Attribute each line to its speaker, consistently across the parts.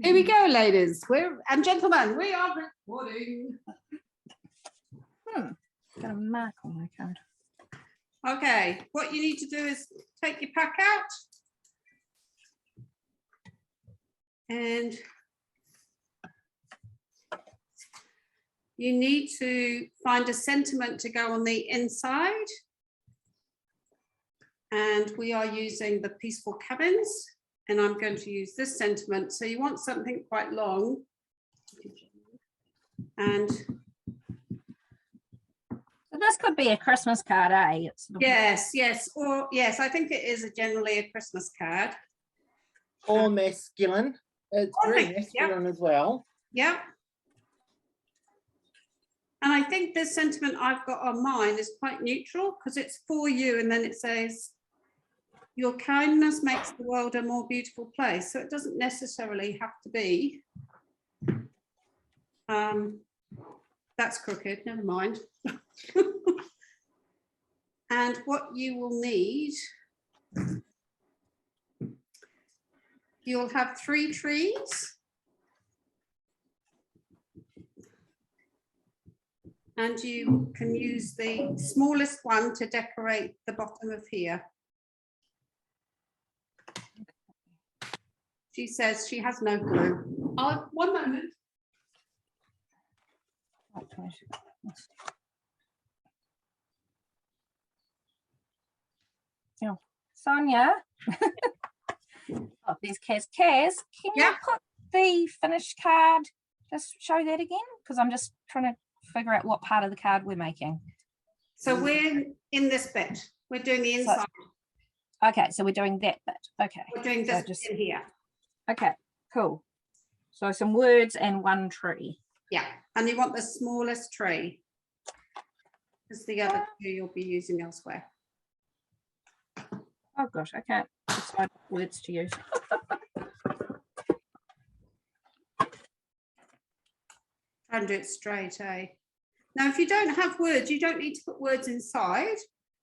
Speaker 1: Here we go, ladies and gentlemen. We are recording.
Speaker 2: Got a mark on my card.
Speaker 1: Okay, what you need to do is take your pack out and you need to find a sentiment to go on the inside. And we are using the Peaceful Cabins, and I'm going to use this sentiment. So you want something quite long. And
Speaker 2: So this could be a Christmas card, eh? It's
Speaker 1: yes, or yes, I think it is generally a Christmas card.
Speaker 3: Or masculine. It's very masculine as well.
Speaker 1: Yeah. And I think this sentiment I've got on mine is quite neutral because it's for you, and then it says, your kindness makes the world a more beautiful place. So it doesn't necessarily have to be. That's crooked, never mind. And what you will need, you'll have 3 trees. And you can use the smallest one to decorate the bottom of here. She says she has no clue. One moment.
Speaker 2: Oh, Sonia. Oh, there's Kaz. Kaz, can you put the finished card? Just show that again, because I'm just trying to figure out what part of the card we're making.
Speaker 1: So we're in this bit. We're doing the inside.
Speaker 2: Okay, so we're doing that bit. Okay.
Speaker 1: We're doing this in here.
Speaker 2: Okay, cool. So some words and 1 tree.
Speaker 1: Yeah, and you want the smallest tree. Because the other 2 you'll be using elsewhere.
Speaker 2: Oh gosh, I can't decide what words to use.
Speaker 1: Try and do it straight, eh? Now, if you don't have words, you don't need to put words inside.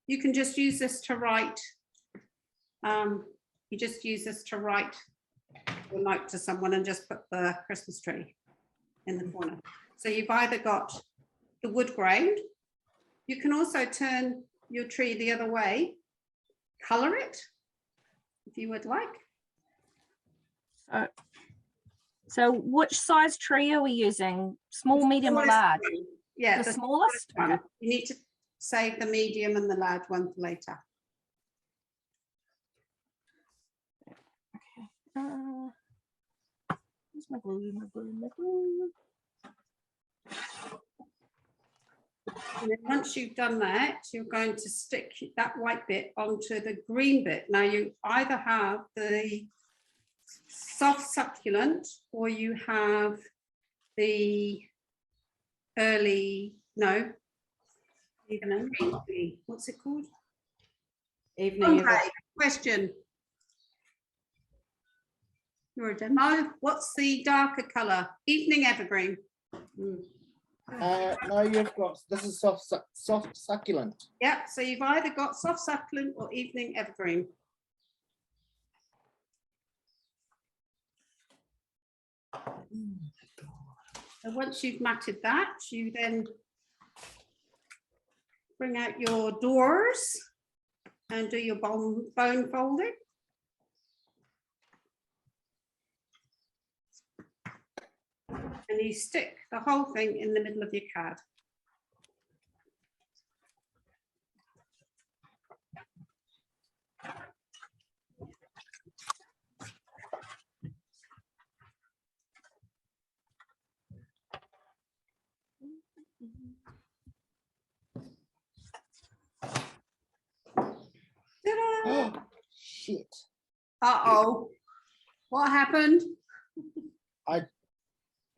Speaker 1: You can just use this to write. You just use this to write a note to someone and just put the Christmas tree in the corner. So you've either got the wood grain. You can also turn your tree the other way, color it if you would like.
Speaker 2: So which size tree are we using? Small, medium, or large?
Speaker 1: Yeah,
Speaker 2: the smallest
Speaker 1: one.
Speaker 2: Okay.
Speaker 1: You need to save the medium and the large one for later.
Speaker 2: Where's my glue? My glue.
Speaker 1: And then once you've done that, you're going to stick that white bit onto the green bit. Now you either have the soft succulent or you have the evening. What's it called? Evening. Okay. Question. You're a demo. What's the darker color? Evening evergreen.
Speaker 3: No, you've got, this is soft succulent.
Speaker 1: Yeah, so you've either got soft succulent or evening evergreen. So once you've matted that, you then bring out your doors and do your bone folding. And you stick the whole thing in the middle of your card.
Speaker 3: Oh, shit.
Speaker 1: Uh-oh. What happened?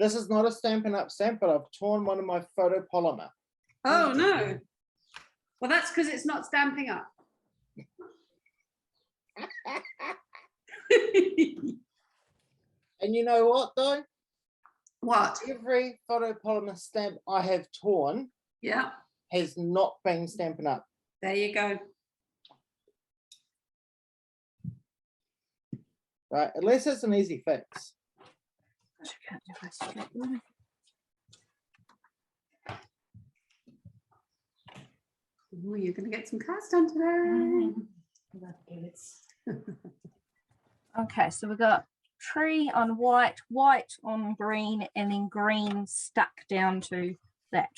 Speaker 3: This is not a Stampin' Up stamp, but I've torn one of my photopolymer.
Speaker 1: Oh, no. Well, that's because it's not stamping up.
Speaker 3: And you know what, though?
Speaker 1: What?
Speaker 3: Every photopolymer stamp I have torn has not been Stampin' Up.
Speaker 1: There you go.
Speaker 3: Right, unless it's an easy fix.
Speaker 1: Oh, you're going to get some cards done today.
Speaker 2: Okay, so we've got tree on white, white on green, and then green stuck down to that.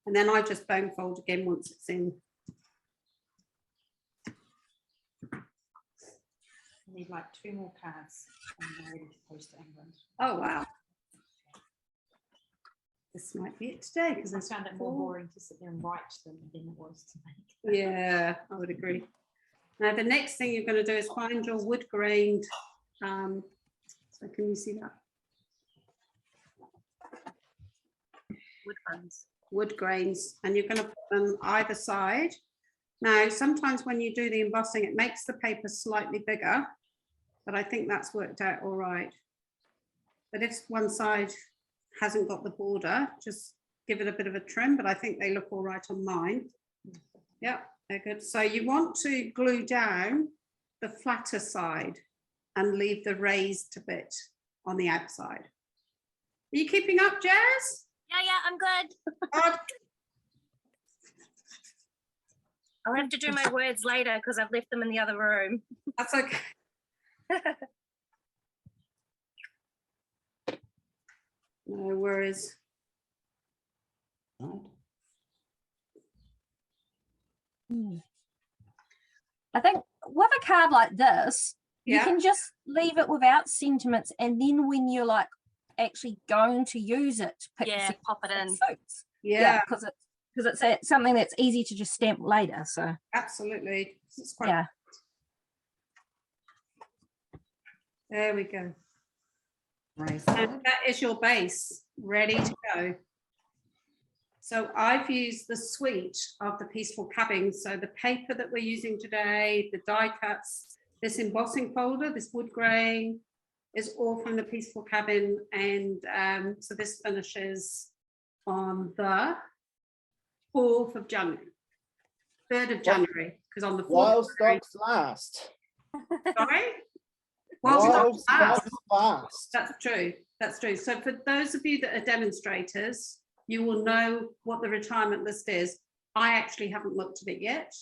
Speaker 1: And then I just bone fold again once it's in.
Speaker 4: Need like 2 more cards and we're ready to post to England.
Speaker 1: Oh, wow. This might be it today because
Speaker 4: I found it more boring to sit there and write than it was to make.
Speaker 1: Yeah, I would agree. Now, the next thing you're going to do is find your wood grained. So can you see that?
Speaker 4: Wood ones.
Speaker 1: Wood grains, and you're going to put them either side. Now, sometimes when you do the embossing, it makes the paper slightly bigger, but I think that's worked out all right. But if one side hasn't got the border, just give it a bit of a trim, but I think they look all right on mine. Yeah, they're good. So you want to glue down the flatter side and leave the raised bit on the outside. Are you keeping up, Jazz?
Speaker 5: Yeah, I'm good. I'll have to do my words later because I've left them in the other room.
Speaker 1: That's okay. No worries.
Speaker 2: I think with a card like this, you
Speaker 1: Yeah.
Speaker 2: can just leave it without sentiments, and then when you're like actually going to use it, pick
Speaker 5: Yeah,
Speaker 2: the
Speaker 5: pop it in.
Speaker 2: suits.
Speaker 1: Yeah,
Speaker 2: because it's something that's easy to just stamp later. So
Speaker 1: absolutely. It's quite,
Speaker 2: yeah.
Speaker 1: there we go.
Speaker 4: Nice.
Speaker 1: And that is your base ready to go. So I've used the suite of the Peaceful Cabbing. So the paper that we're using today, the die cuts, this embossing folder, this wood grain is all from the Peaceful Cabin. And so this finishes on the 4th of January, 3rd of January, because on the 4th
Speaker 3: While
Speaker 1: of January,
Speaker 3: stocks last.
Speaker 1: sorry?
Speaker 3: While
Speaker 1: While stocks last.
Speaker 3: stocks last.
Speaker 1: That's true. That's true. So for those of you that are demonstrators, you will know what the retirement list is. I actually haven't looked at it yet.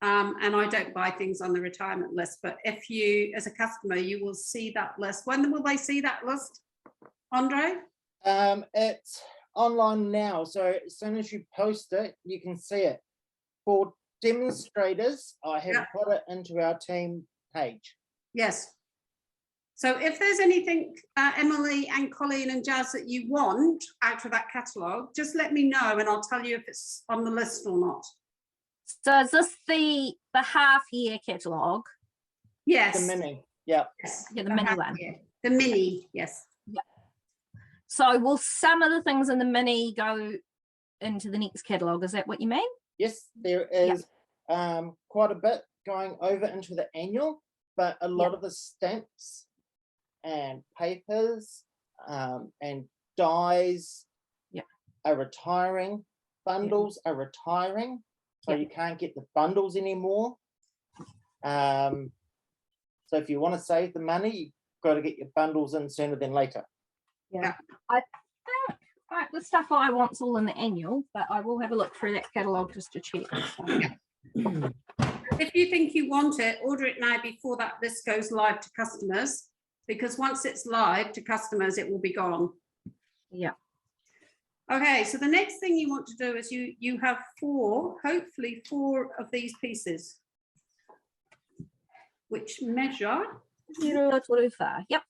Speaker 1: And I don't buy things on the retirement list. But if you, as a customer, you will see that list. When will they see that list, Andre?
Speaker 3: It's online now. So as soon as you post it, you can see it. For demonstrators, I have put it into our team page.
Speaker 1: Yes. So if there's anything, Emily and Colleen and Jazz, that you want out of that catalogue, just let me know and I'll tell you if it's on the list or not.
Speaker 2: So is this the half-year catalogue?
Speaker 1: Yes.
Speaker 3: The mini, yeah.
Speaker 1: Yes.
Speaker 2: Yeah, the mini one.
Speaker 1: The mini, yes.
Speaker 2: Yeah. So will some of the things in the mini go into the next catalogue? Is that what you mean?
Speaker 3: Yes, there is quite a bit going over into the annual, but a lot of the stamps and papers and dies are retiring. Bundles are retiring, so you can't get the bundles anymore. So if you want to save the money, you've got to get your bundles in sooner than later.
Speaker 2: Yeah. I think the stuff I want's all in the annual, but I will have a look through that catalogue just to check. So.
Speaker 1: If you think you want it, order it now before that list goes live to customers, because once it's live to customers, it will be gone.
Speaker 2: Yeah.
Speaker 1: Okay, so the next thing you want to do is you have hopefully four of these pieces, which measure.
Speaker 2: Yep.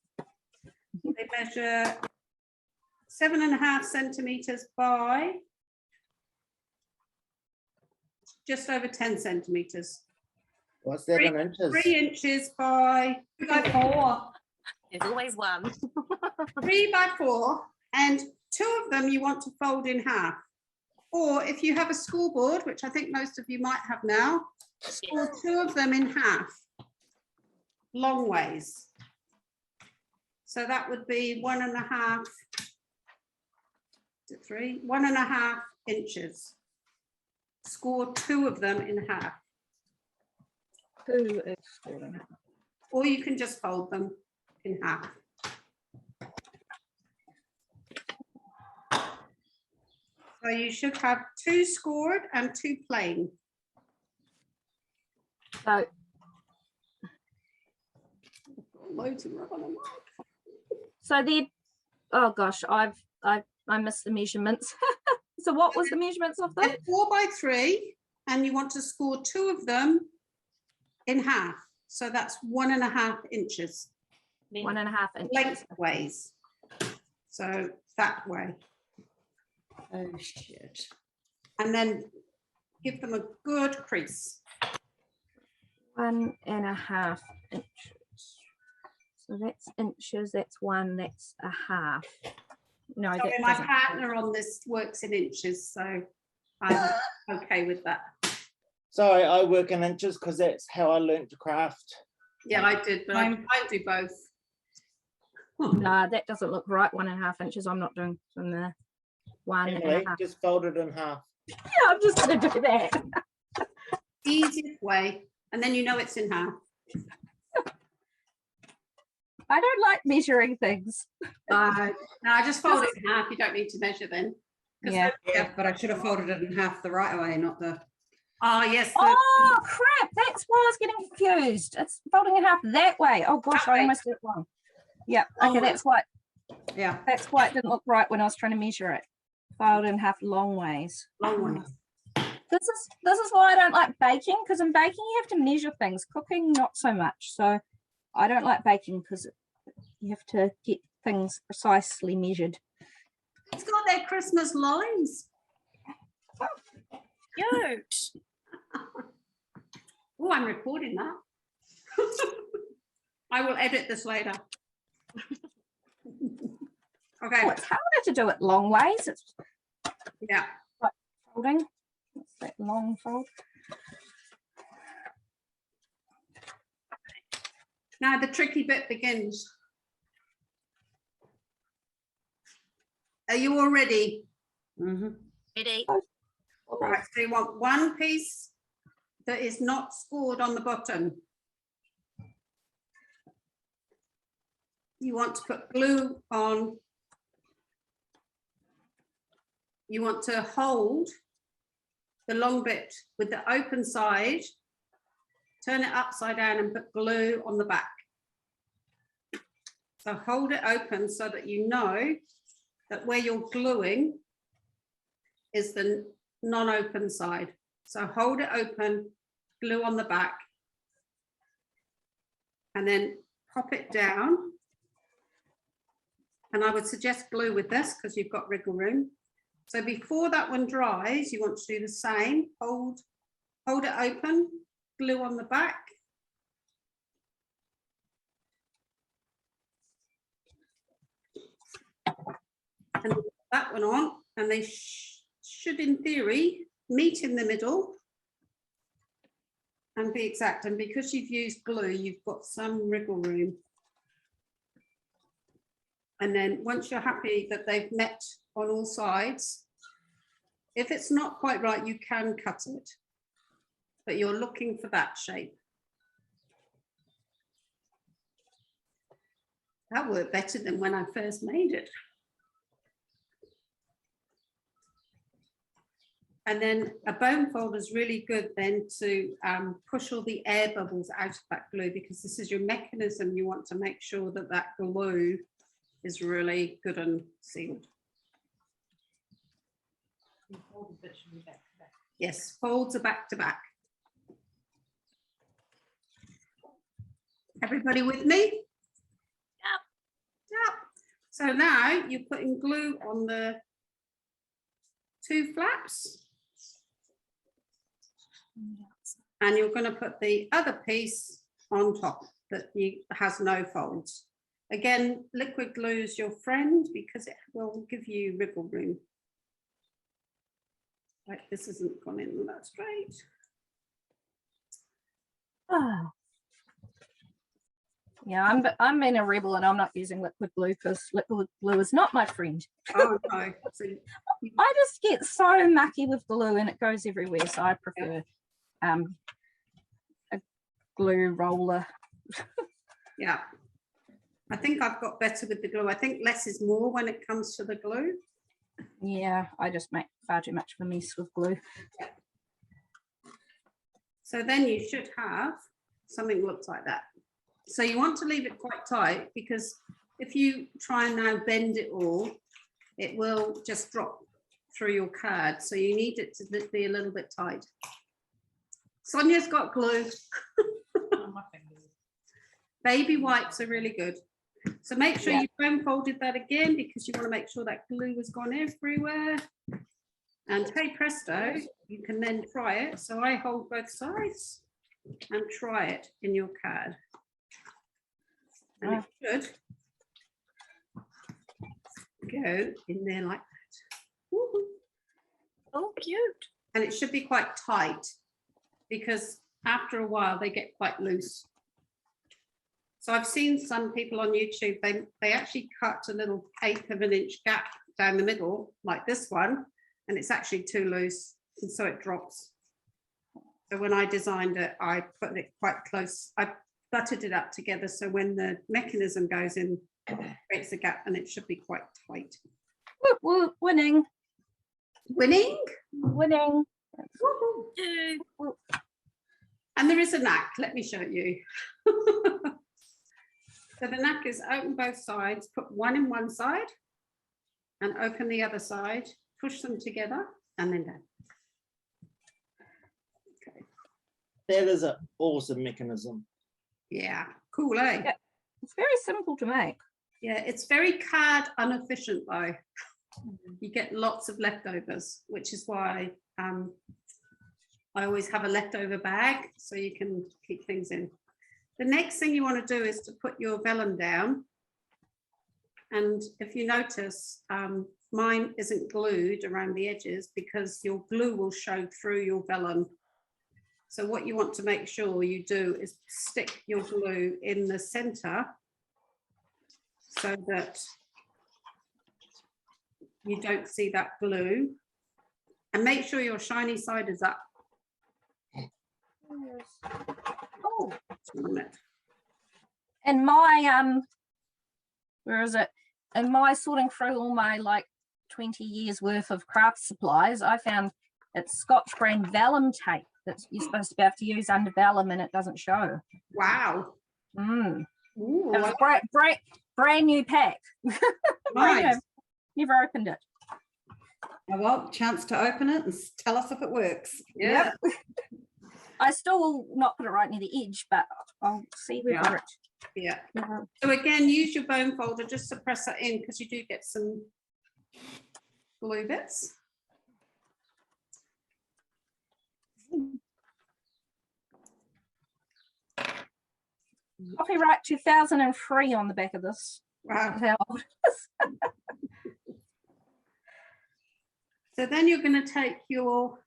Speaker 1: They measure 7.5 centimeters by just over 10 centimeters.
Speaker 3: What's that in inches?
Speaker 1: 3 inches by 4.
Speaker 5: There's always one.
Speaker 1: 3 by 4, and 2 of them you want to fold in half. Or if you have a school board, which I think most of you might have now, fold 2 of them in half, long ways. So that would be 1.5 to 3, 1.5 inches. Score 2 of them in half.
Speaker 2: 2 is 4.5.
Speaker 1: Or you can just fold them. in half. So you should have 2 scored and 2 plain.
Speaker 2: So
Speaker 1: Loads of rub on them.
Speaker 2: the, oh gosh, I missed the measurements. So what was the measurements of them?
Speaker 1: They're 4 by 3, and you want to score 2 of them in half. So that's 1.5 inches
Speaker 2: 1.5 inches.
Speaker 1: lengthways. So that way.
Speaker 4: Oh, shit.
Speaker 1: And then give them a good crease.
Speaker 2: 1.5 inches. So that's inches, that's 1, that's a half. No,
Speaker 1: Sorry,
Speaker 2: that
Speaker 1: my
Speaker 2: doesn't-
Speaker 1: partner on this works in inches, so I'm okay with that.
Speaker 3: Sorry, I work in inches because that's how I learnt to craft.
Speaker 1: Yeah, I did, but I do both.
Speaker 2: No, that doesn't look right. 1.5 inches. I'm not doing from the 1.5.
Speaker 3: Anyway, just fold it in half.
Speaker 2: Yeah, I'm just going to do that.
Speaker 1: Easiest way, and then you know it's in half.
Speaker 2: I don't like measuring things.
Speaker 1: No, I just fold it in half. You don't need to measure then. 'Cause
Speaker 2: Yeah.
Speaker 1: then-
Speaker 4: But I should have folded it in half the right way, not the.
Speaker 1: Oh, yes.
Speaker 2: Oh crap! That's why I was getting confused. It's folding in half that way. Oh gosh,
Speaker 1: That
Speaker 2: I
Speaker 1: way.
Speaker 2: almost did it wrong. Yeah. Okay,
Speaker 1: Oh.
Speaker 2: that's why.
Speaker 4: Yeah.
Speaker 2: That's why it didn't look right when I was trying to measure it. Fold in half long ways.
Speaker 1: Long ones.
Speaker 2: This is why I don't like baking, because in baking you have to measure things. Cooking, not so much. So I don't like baking because you have to get things precisely measured.
Speaker 1: It's got their Christmas lollies.
Speaker 5: Cute.
Speaker 1: Oh, I'm recording that. I will edit this later. Okay,
Speaker 2: Oh, it's harder to do it long ways. It's
Speaker 1: yeah.
Speaker 2: folding. What's that long fold?
Speaker 1: Now the tricky bit begins. Are you all ready?
Speaker 5: Ready?
Speaker 1: All right, so you want one piece that is not scored on the bottom. You want to put glue on. You want to hold the long bit with the open side, turn it upside down and put glue on the back. So hold it open so that you know that where you're gluing is the non-open side. So hold it open, glue on the back, and then pop it down. And I would suggest glue with this because you've got wriggle room. So before that one dries, you want to do the same. Hold it open, glue on the back. And put that one on, and they should, in theory, meet in the middle and be exact. And because you've used glue, you've got some wriggle room. And then once you're happy that they've met on all sides, if it's not quite right, you can cut it, but you're looking for that shape. That worked better than when I first made it. And then a bone folder is really good then to push all the air bubbles out of that glue, because this is your mechanism. You want to make sure that that glue is really good and sealed. Yes, folds are back to back. Everybody with me?
Speaker 5: Yep.
Speaker 1: Yep. So now you're putting glue on the 2 flaps. And you're going to put the other piece on top that has no folds. Again, liquid glue is your friend because it will give you wriggle room. Right, this isn't gone in that straight.
Speaker 2: Oh. Yeah, I'm in a rebel and I'm not using liquid glue because liquid glue is not my friend.
Speaker 1: Oh no. So
Speaker 2: I just get so mucky with glue and it goes everywhere, so I prefer a glue roller.
Speaker 1: yeah. I think I've got better with the glue. I think less is more when it comes to the glue.
Speaker 2: Yeah, I just make far too much of a mess with glue.
Speaker 1: So then you should have something that looks like that. So you want to leave it quite tight, because if you try and now bend it all, it will just drop through your card. So you need it to be a little bit tight. Sonia's got glue.
Speaker 4: Oh, my fingers.
Speaker 1: Baby wipes are really good. So make sure you foam folded that again, because you want to make sure that glue has gone everywhere. And hey presto, you can then try it. So I hold both sides and try it in your card. And it should go in there like that. Woohoo.
Speaker 5: Oh, cute.
Speaker 1: And it should be quite tight, because after a while they get quite loose. So I've seen some people on YouTube, they actually cut a little 1/8 of an inch gap down the middle, like this one, and it's actually too loose, and so it drops. So when I designed it, I put it quite close. I buttered it up together, so when the mechanism goes in, it creates a gap, and it should be quite tight.
Speaker 2: Whoop, whoop, winning.
Speaker 1: Winning.
Speaker 2: Winning.
Speaker 1: Woohoo.
Speaker 5: Yay.
Speaker 1: And there is a knack, let me show you. So the knack is open both sides, put one in one side and open the other side, push them together and then down. Okay.
Speaker 3: That is an awesome mechanism.
Speaker 1: Yeah, cool, eh?
Speaker 2: Yeah. It's very simple to make.
Speaker 1: Yeah, it's very card inefficient though. You get lots of leftovers, which is why I always have a leftover bag so you can keep things in. The next thing you want to do is to put your vellum down. And if you notice, mine isn't glued around the edges because your glue will show through your vellum. So what you want to make sure you do is stick your glue in the center so that you don't see that glue. And make sure your shiny side is up.
Speaker 2: Oh,
Speaker 1: On it.
Speaker 2: and my where is it? In my sorting through all my like 20 years worth of craft supplies, I found it's Scotch brand vellum tape that you're supposed to be able to use under vellum, and it doesn't show.
Speaker 1: Wow.
Speaker 2: Mm.
Speaker 1: Ooh,
Speaker 2: It was a brand new pack. Brand
Speaker 1: nice.
Speaker 2: new. Never opened it.
Speaker 6: Well, chance to open it and tell us if it works.
Speaker 1: Yeah.
Speaker 2: Yep. I still will not put it right near the edge, but I'll see whether
Speaker 1: Yeah.
Speaker 2: it.
Speaker 1: So again, use your bone folder just to press that in, because you do get some glue bits.
Speaker 2: Copyright 2003 on the back of this.
Speaker 1: Wow.
Speaker 2: Is how old it is.
Speaker 1: So then you're going to take your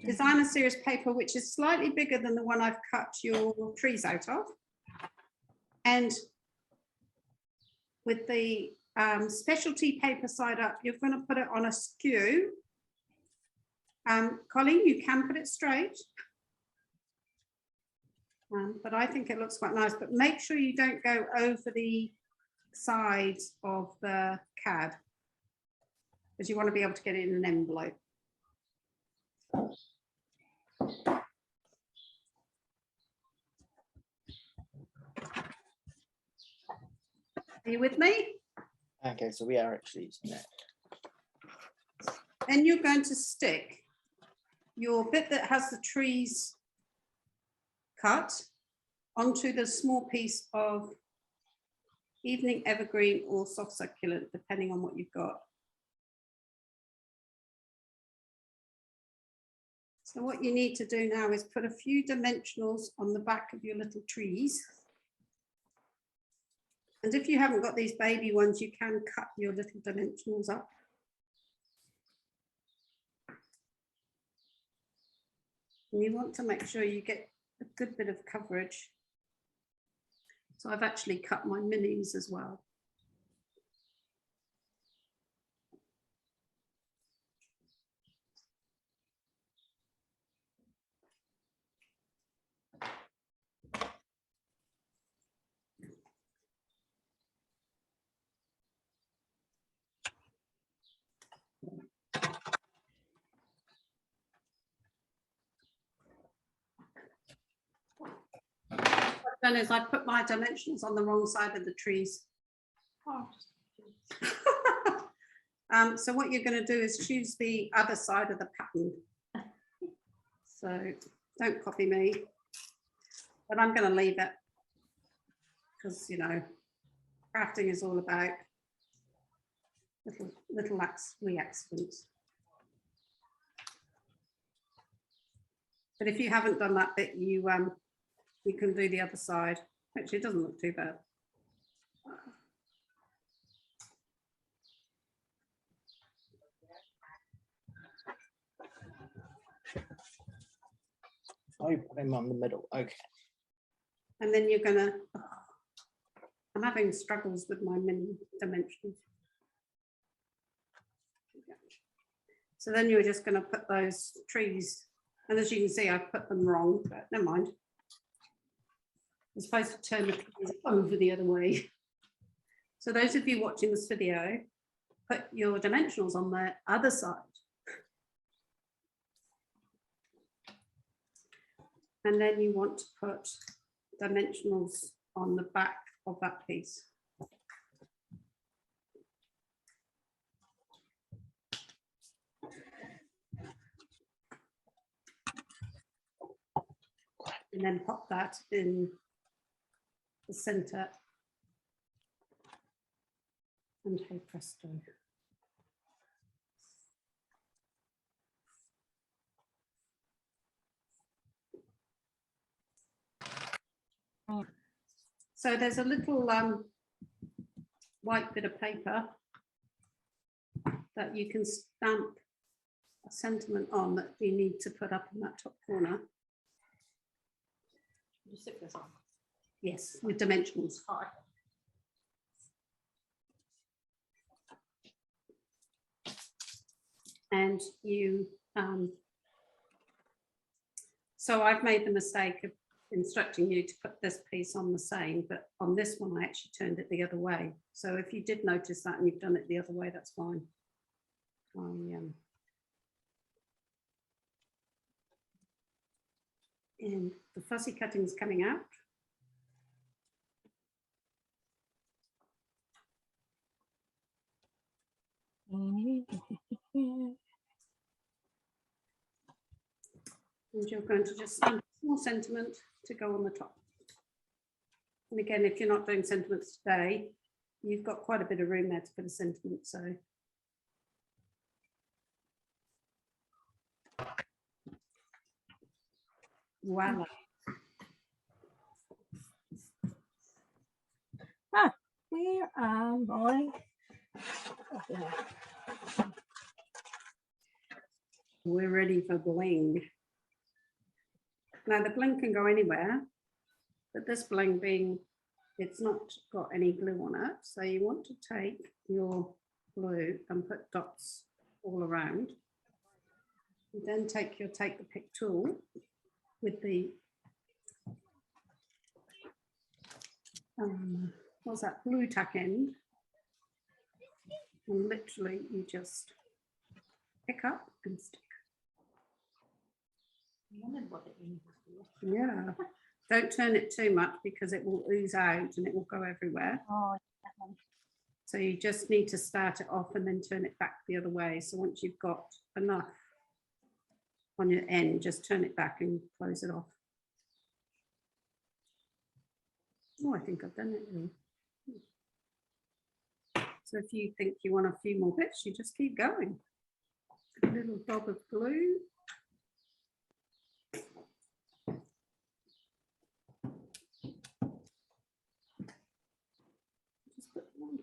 Speaker 1: designer series paper, which is slightly bigger than the one I've cut your trees out of. And with the specialty paper side up, you're going to put it on a skew. Colleen, you can put it straight. But I think it looks quite nice, but make sure you don't go over the sides of the card, because you want to be able to get it in an envelope. Are you with me?
Speaker 3: Okay, so we are actually using that.
Speaker 1: Then you're going to stick your bit that has the trees cut onto the small piece of evening evergreen or soft succulent, depending on what you've got. So what you need to do now is put a few dimensionals on the back of your little trees. And if you haven't got these baby ones, you can cut your little dimensionals up. And you want to make sure you get a good bit of coverage. So I've actually cut my minis as well. Done is I put my dimensions on the wrong side of the trees.
Speaker 4: Oh,
Speaker 1: So what you're going to do is choose the other side of the pattern. So don't copy me, but I'm going to leave it because, you know, crafting is all about little accidents. But if you haven't done that bit, you can do the other side. Actually, it doesn't look too bad.
Speaker 3: Oh, you put him on the middle. Okay.
Speaker 1: And then you're gonna, I'm having struggles with my mini dimensions. So then you're just gonna put those trees, and as you can see, I've put them wrong, but never mind. I'm supposed to turn the trees over the other way. So those of you watching this video, put your dimensionals on the other side. And then you want to put dimensionals on the back of that piece. And then pop that in the center. And hey presto. So there's a little white bit of paper that you can stamp a sentiment on that you need to put up in that top corner.
Speaker 4: you stick this on.
Speaker 1: Yes, with dimensionals.
Speaker 4: Hi.
Speaker 1: And you, so I've made the mistake of instructing you to put this piece on the same, but on this one I actually turned it the other way. So if you did notice that and you've done it the other way, that's fine. And the fussy cutting is coming out. And you're going to just stamp a small sentiment to go on the top. And again, if you're not doing sentiments today, you've got quite a bit of room there to put a sentiment. So voila.
Speaker 2: Where am I?
Speaker 1: We're ready for bling. Now the bling can go anywhere, but this bling being, it's not got any glue on it. So you want to take your glue and put dots all around. You then take the pick tool with the, what's that, blue tack end. And literally you just pick up and stick.
Speaker 4: I wondered what it means.
Speaker 1: Yeah, don't turn it too much because it will ooze out and it will go everywhere.
Speaker 2: Oh, that one.
Speaker 1: So you just need to start it off and then turn it back the other way. So once you've got enough on your end, just turn it back and close it off. Oh, I think I've done it now. So if you think you want a few more bits, you just keep going. A little dab of glue. Just put one.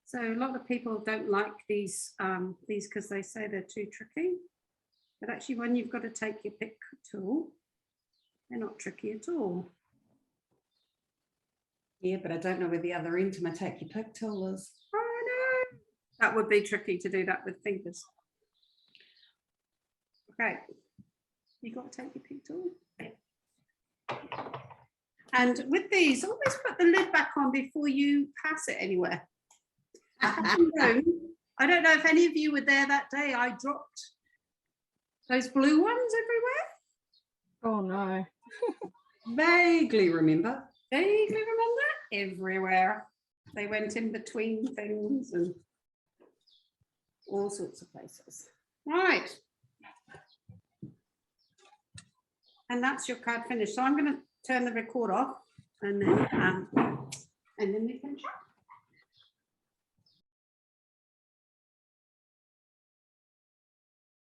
Speaker 1: So a lot of people don't like these because they say they're too tricky. But actually, when you've got to take your pick tool, they're not tricky at all.
Speaker 6: Yeah, but I don't know where the other end to my take your pick tool is.
Speaker 1: Oh no, that would be tricky to do that with fingers. Okay, you got to take your pick tool. And with these, always put the lid back on before you pass it anywhere. I don't know if any of you were there that day. I dropped Those blue ones everywhere?
Speaker 2: Oh no.
Speaker 6: Vaguely remember.
Speaker 1: Vaguely remember? Everywhere. They went in between things and all sorts of places. Right. And that's your card finished. So I'm going to turn the record off and then we can chat.